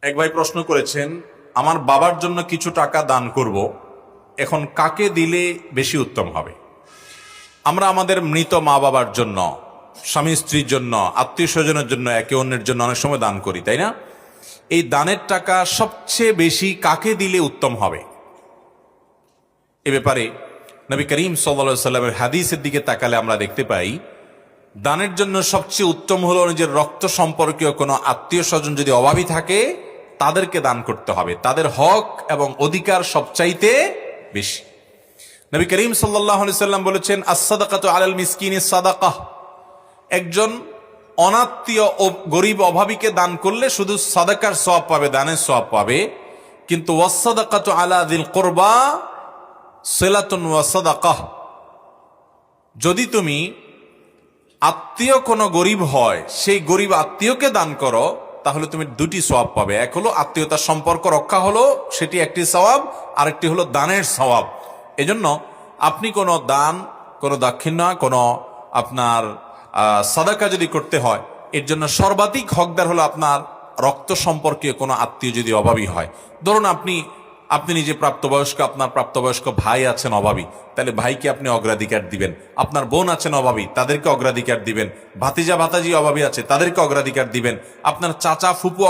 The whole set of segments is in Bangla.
এক ভাই প্রশ্ন করেছেন, আমার বাবার জন্য কিছু টাকা দান করব, এখন কাকে দিলে বেশি উত্তম হবে? আমরা আমাদের মৃত মা বাবার জন্য, স্বামী স্ত্রীর জন্য, আত্মীয় স্বজনের জন্য, একে অন্যের জন্য অনেক সময় দান করি, তাই না? এই দানের টাকা সবচেয়ে বেশি কাকে দিলে উত্তম হবে, এ ব্যাপারে নবী করিম সাল্লাল্লাহু আলাইহি সাল্লামের হাদিসের দিকে তাকালে আমরা দেখতে পাই, দানের জন্য সবচেয়ে উত্তম হলো নিজের রক্ত সম্পর্কীয় কোনো আত্মীয় স্বজন যদি অভাবী থাকে তাদেরকে দান করতে হবে। তাদের হক এবং অধিকার সবচাইতে বেশি। নবী করিম সাল্লাল্লাহু আলাইহি সাল্লাম বলেছেন, আস-সাদাকাতু আলাল মিসকিনি সাদাকাহ। একজন অনাত্মীয় ও গরিব অভাবীকে দান করলে শুধু সাদাকার সওয়াব পাবে, দানের সওয়াব পাবে, কিন্তু ওয়াস-সাদাকাতু আলা যিল কুরবা সিলাতুন ওয়া সাদাকাহ। যদি তুমি আত্মীয় কোনো গরিব হয়, সেই গরিব আত্মীয়কে দান করো, তাহলে তুমি দুটি সওয়াব পাবে। এক হলো আত্মীয়তার সম্পর্ক রক্ষা হলো, সেটি একটি সওয়াব, আরেকটি হলো দানের সওয়াব। এজন্য আপনি কোনো দান, কোনো দাক্ষিণ্য, কোনো আপনার সাদাকা যদি করতে হয়, এর জন্য সর্বাধিক হকদার হলো আপনার রক্ত সম্পর্কীয় কোনো আত্মীয় যদি অভাবী হয়। ধরুন আপনি নিজে প্রাপ্তবয়স্ক, আপনার প্রাপ্তবয়স্ক ভাই আছেন অভাবী, তাহলে ভাইকে আপনি অগ্রাধিকার দিবেন। আপনার বোন আছেন অভাবী, তাদেরকে অগ্রাধিকার দিবেন। ভাতিজা ভাতাজি অভাবী আছে, তাদেরকে অগ্রাধিকার দিবেন। আপনার চাচা ফুপু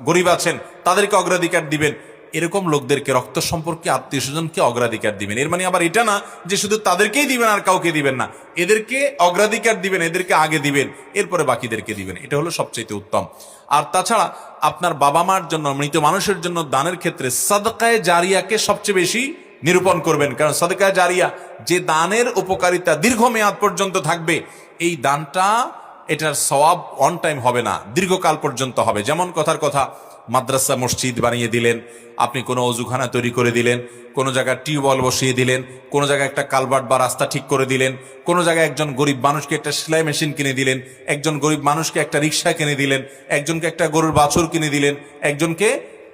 গরিব আছেন, তাদেরকে অগ্রাধিকার দিবেন। এরকম লোকদেরকে, রক্ত সম্পর্কে আত্মীয় স্বজনকে অগ্রাধিকার দিবেন। এর মানে আবার এটা না যে শুধু তাদেরকেই দিবেন আর কাউকে দিবেন না, এদেরকে অগ্রাধিকার দিবেন, এদেরকে আগে দিবেন, এরপরে বাকিদেরকে দিবেন। এটা হলো সবচেয়ে উত্তম। আর তাছাড়া আপনার বাবা মার জন্য, মৃত মানুষের জন্য দানের ক্ষেত্রে সাদকায়ে জারিয়াকে সবচেয়ে বেশি নিরূপণ করবেন। কারণ সাদকায়ে জারিয়া, যে দানের উপকারিতা দীর্ঘমেয়াদ পর্যন্ত থাকবে, এই দানটা, এটার সওয়াব অন টাইম হবে না, দীর্ঘকাল পর্যন্ত হবে। যেমন কথার কথা, মাদ্রাসা মসজিদ বানিয়ে দিলেন, আপনি কোনো অজুখানা তৈরি করে দিলেন, কোনো জায়গায় টিউবওয়েল বসিয়ে দিলেন, কোনো জায়গায় একটা কালভার্ট বা রাস্তা ঠিক করে দিলেন, কোনো জায়গায় একজন গরিব মানুষকে একটা সেলাই মেশিন কিনে দিলেন, একজন গরিব মানুষকে একটা রিক্সা কিনে দিলেন, একজনকে একটা গরুর বাছুর কিনে দিলেন, একজনকে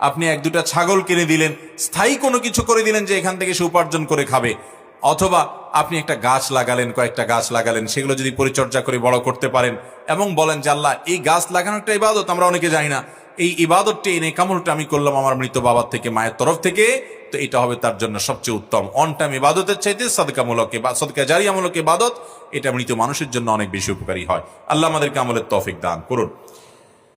আপনি এক দুটা ছাগল কিনে দিলেন, স্থায়ী কোনো কিছু করে দিলেন যে এখান থেকে সে উপার্জন করে খাবে। অথবা আপনি একটা গাছ লাগালেন, কয়েকটা গাছ লাগালেন, সেগুলো যদি পরিচর্যা করে বড় করতে পারেন এবং বলেন যে আল্লাহ, এই গাছ লাগানো একটা ইবাদত, আমরা অনেকে জানি না, এই ইবাদতটি, এই নেকামলটা আমি করলাম আমার মৃত বাবার থেকে, মায়ের তরফ থেকে, তো এটা হবে তার জন্য সবচেয়ে উত্তম। অন টাইম ইবাদতের চাইতে সাদকামূলক বা সাদকা জারিয়ামূলক ইবাদত, এটা মৃত মানুষের জন্য অনেক বেশি উপকারী হয়। আল্লাহ আমাদেরকে আমলের তৌফিক দান করুন।